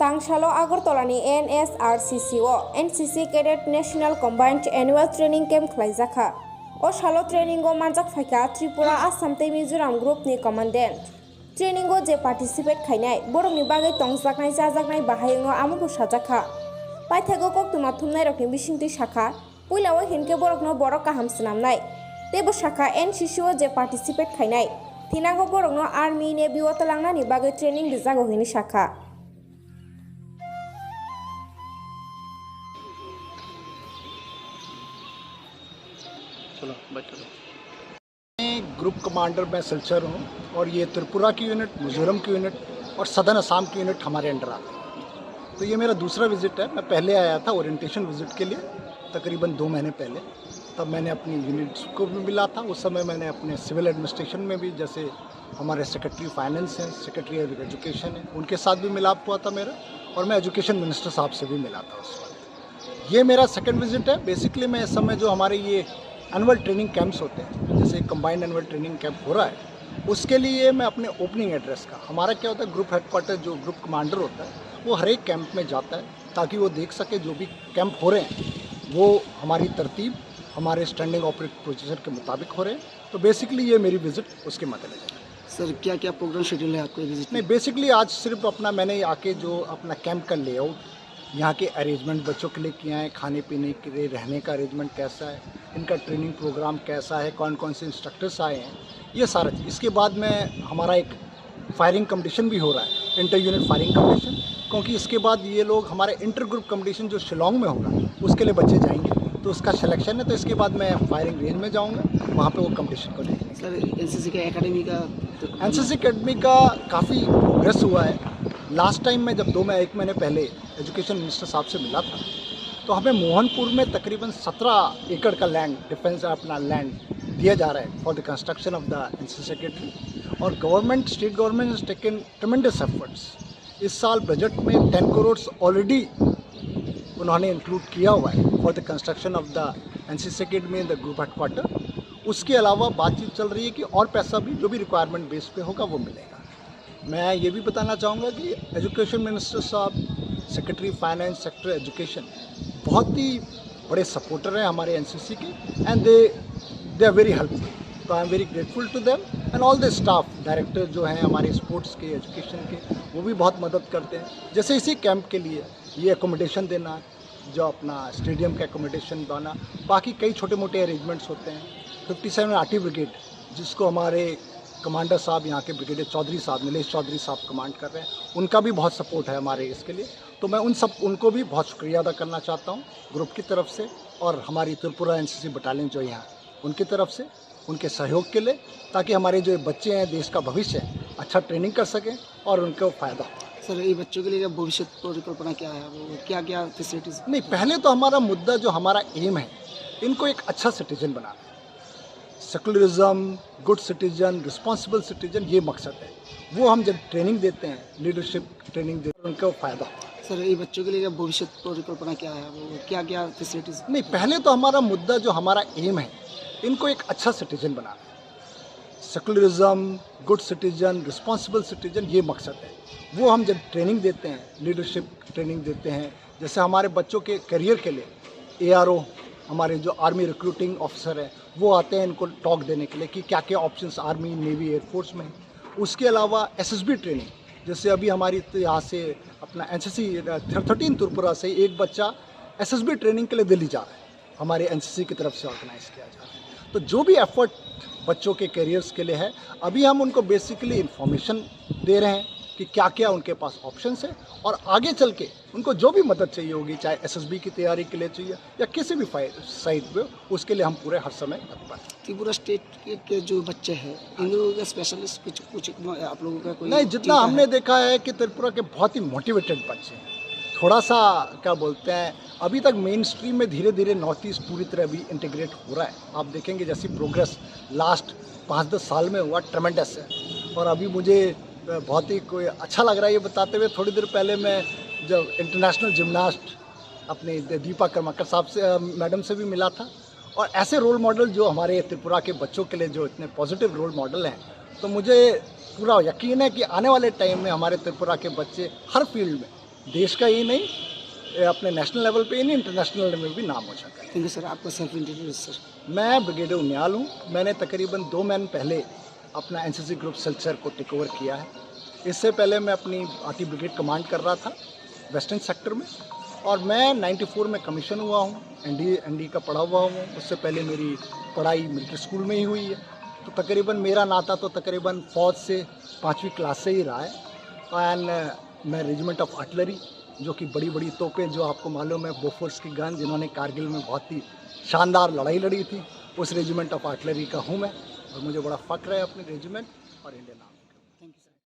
Tangsalo Agartolani NSRCCO NCC Cadet National Combined Annual Training Camp Klaijaka. O Shalo Training o Manjak Faika Tripura Assam Mizoram Group ni Commandant. Training o je participate khainai borok ni bagai tongjaknai jajaknai bahayango amubo sajaka. Paithago kok tuma thumnai rokni bisingti shakha puilao hinke borokno borok kaham sinamnai. Tebo shakha NCC o je participate khainai Tinago borokno Army Navy o talangnani bagai training bijago hini shakha. मैं group commander मैं सिलचर हूँ और ये त्रिपुरा की unit, Mizoram की unit और southern Assam की unit हमारे अंडर आती है। तो ये मेरा दूसरा विज़िट है। मैं पहले आया था ओरिएंटेशन विज़िट के लिए तकरीबन 2 महीने पहले। तब मैंने अपनी यूनिट्स को भी मिला था। उस समय मैंने अपने सिविल एडमिनिस्ट्रेशन में भी, जैसे हमारे सेक्रेटरी फाइनेंस हैं, सेक्रेटरी एजुकेशन है, उनके साथ भी मिलाप हुआ था मेरा, और मैं एजुकेशन मिनिस्टर साहब से भी मिला था उस वक्त। ये मेरा सेकेंड विज़िट है। बेसिकली मैं इस समय जो हमारे ये एनुअल ट्रेनिंग कैंप्स होते हैं, जैसे कंबाइंड एनुअल ट्रेनिंग कैंप हो रहा है, उसके लिए मैं अपने ओपनिंग एड्रेस का, हमारा क्या होता है, ग्रुप हेडक्वार्टर जो ग्रुप कमांडर होता है वो हर एक कैंप में जाता है ताकि वो देख सके जो भी कैंप हो रहे हैं वो हमारी तरतीब, हमारे स्टैंडिंग ऑपरेटिंग प्रोसीजर के मुताबिक हो रहे हैं। तो बेसिकली ये मेरी विज़िट उसके मद्देनजर है। सर क्या क्या प्रोग्राम शेड्यूल है आपको विजिट? नहीं, बेसिकली आज सिर्फ अपना मैंने आके जो अपना कैंप का लेआउट, यहाँ के अरेंजमेंट बच्चों के लिए किया है, खाने पीने के लिए, रहने का अरेंजमेंट कैसा है, इनका ट्रेनिंग प्रोग्राम कैसा है, कौन कौन से इंस्ट्रक्टर्स आए हैं, ये सारा चीज़। इसके बाद में हमारा एक फायरिंग कंपटीशन भी हो रहा है, इंटर यूनिट फायरिंग कंपटीशन, क्योंकि इसके बाद ये लोग हमारे इंटर ग्रुप कंपटीशन जो शिलोंग में होगा उसके लिए बच्चे जाएंगे, तो उसका सिलेक्शन है। तो इसके बाद मैं फायरिंग रेंज में जाऊँगा, वहाँ पर वो कंपटीशन को लेंगे। सर एनसीसी का एकेडमी का एनसीसी एकेडमी का काफ़ी प्रोग्रेस हुआ है। लास्ट टाइम मैं जब 1 महीने पहले एजुकेशन मिनिस्टर साहब से मिला था तो हमें मोहनपुर में तकरीबन 17 एकड़ का लैंड, डिफेंस अपना लैंड दिया जा रहा है for the construction of the NCC academy. और government, state government has taken tremendous efforts. इस साल बजट में 10 करोड़ ऑलरेडी उन्होंने इंक्लूड किया हुआ है for the construction of the NCC academy in the group headquarter. उसके अलावा बातचीत चल रही है कि और पैसा भी जो भी रिक्वायरमेंट बेस पे होगा वो मिलेगा। मैं ये भी बताना चाहूँगा कि एजुकेशन मिनिस्टर साहब, सेक्रेटरी फाइनेंस, सेक्रेटरी एजुकेशन बहुत ही बड़े सपोर्टर हैं हमारे एनसीसी के, and they are very helpful. तो I am very grateful to them and all the staff, director जो हैं हमारे स्पोर्ट्स के, एजुकेशन के, वो भी बहुत मदद करते हैं। जैसे इसी कैंप के लिए ये एकोमोडेशन देना, जो अपना स्टेडियम का एकोमोडेशन देना, बाकी कई छोटे मोटे अरेंजमेंट्स होते हैं। 57 आर्टी ब्रिगेड, जिसको हमारे कमांडर साहब, यहाँ के ब्रिगेडियर चौधरी साहब, नीलेश चौधरी साहब कमांड कर रहे हैं, उनका भी बहुत सपोर्ट है हमारे इसके लिए। तो मैं उनको भी बहुत शुक्रिया अदा करना चाहता हूँ ग्रुप की तरफ से, और हमारी त्रिपुरा एनसीसी बटालियन जो यहाँ उनकी तरफ से, उनके सहयोग के लिए, ताकि हमारे जो बच्चे हैं, देश का भविष्य है, अच्छा ट्रेनिंग कर सकें और उनको फ़ायदा हो। सर ये बच्चों के लिए भविष्य परिकल्पना क्या है, वो क्या क्या फैसिलिटीज़? नहीं, पहले तो हमारा मुद्दा, जो हमारा एम है, इनको एक अच्छा सिटीजन बनाना है। Secularism, good citizen, responsible citizen, ये मकसद है। वो हम जब ट्रेनिंग देते हैं, लीडरशिप ट्रेनिंग देते हैं, उनको फ़ायदा हो। सर ये बच्चों के लिए भविष्य परिकल्पना क्या है, वो क्या क्या फैसिलिटीज़? नहीं, पहले तो हमारा मुद्दा, जो हमारा एम है, इनको एक अच्छा सिटीजन बनाना है। Secularism, good citizen, responsible citizen, ये मकसद है। वो हम जब ट्रेनिंग देते हैं, लीडरशिप ट्रेनिंग देते हैं, जैसे हमारे बच्चों के करियर के लिए ARO, हमारे जो आर्मी रिक्रूटिंग ऑफिसर है, वो आते हैं इनको टॉक देने के लिए कि क्या क्या ऑप्शंस आर्मी, नेवी, एयरफोर्स में। उसके अलावा SSB ट्रेनिंग, जैसे अभी हमारी यहाँ से अपना NCC 13 त्रिपुरा से एक बच्चा SSB ट्रेनिंग के लिए दिल्ली जा रहा है, हमारे NCC की तरफ से ऑर्गेनाइज किया जा रहा है। तो जो भी एफर्ट बच्चों के करियर्स के लिए है, अभी हम उनको बेसिकली इंफॉर्मेशन दे रहे हैं कि क्या क्या उनके पास ऑप्शंस है, और आगे चल के उनको जो भी मदद चाहिए होगी, चाहे SSB की तैयारी के लिए चाहिए या किसी भी साइड पे, उसके लिए हम पूरे हर समय तत्पर हैं। त्रिपुरा स्टेट के जो बच्चे हैं, इन लोगों का स्पेशलिस्ट कुछ आप लोगों का कोई? नहीं, जितना हमने देखा है कि त्रिपुरा के बहुत ही मोटिवेटेड बच्चे हैं। थोड़ा सा क्या बोलते हैं, अभी तक मेन स्ट्रीम में धीरे धीरे नॉर्थ ईस्ट पूरी तरह भी इंटीग्रेट हो रहा है। आप देखेंगे जैसी प्रोग्रेस लास्ट 5-10 साल में हुआ, ट्रेमेंडस है। और अभी मुझे बहुत ही कोई अच्छा लग रहा है ये बताते हुए, थोड़ी देर पहले मैं जब इंटरनेशनल जिम्नास्ट अपने दीपा कर्माकर साहब से, मैडम से भी मिला था, और ऐसे रोल मॉडल जो हमारे त्रिपुरा के बच्चों के लिए जो इतने पॉजिटिव रोल मॉडल हैं, तो मुझे पूरा यकीन है कि आने वाले टाइम में हमारे त्रिपुरा के बच्चे हर फील्ड में देश का ही नहीं, अपने नेशनल लेवल पे ही नहीं, इंटरनेशनल लेवल में भी नाम हो सका है। Thank you sir. आपका सेल्फ इंट्रोड्यूस सर। मैं ब्रिगेडियर उनियाल हूँ। मैंने तकरीबन 2 महीने पहले अपना एनसीसी ग्रुप सिलचर को टेक ओवर किया है। इससे पहले मैं अपनी आर्टी ब्रिगेड कमांड कर रहा था वेस्टर्न सेक्टर में, और मैं 94 में कमीशन हुआ हूँ, एनडी का पढ़ा हुआ हूँ। उससे पहले मेरी पढ़ाई मिलिट्री स्कूल में ही हुई है। तो तकरीबन मेरा नाता तो तकरीबन फ़ौज से 5वीं क्लास से ही रहा है। एंड मैं रेजिमेंट ऑफ आर्टिलरी, जो कि बड़ी बड़ी तोपें, जो आपको मालूम है बोफोर्स की गन, जिन्होंने कारगिल में बहुत ही शानदार लड़ाई लड़ी थी, उस रेजिमेंट ऑफ आर्टिलरी का हूँ मैं। और मुझे बड़ा फ़ख्र है अपने रेजिमेंट और इंडियन आर्मी।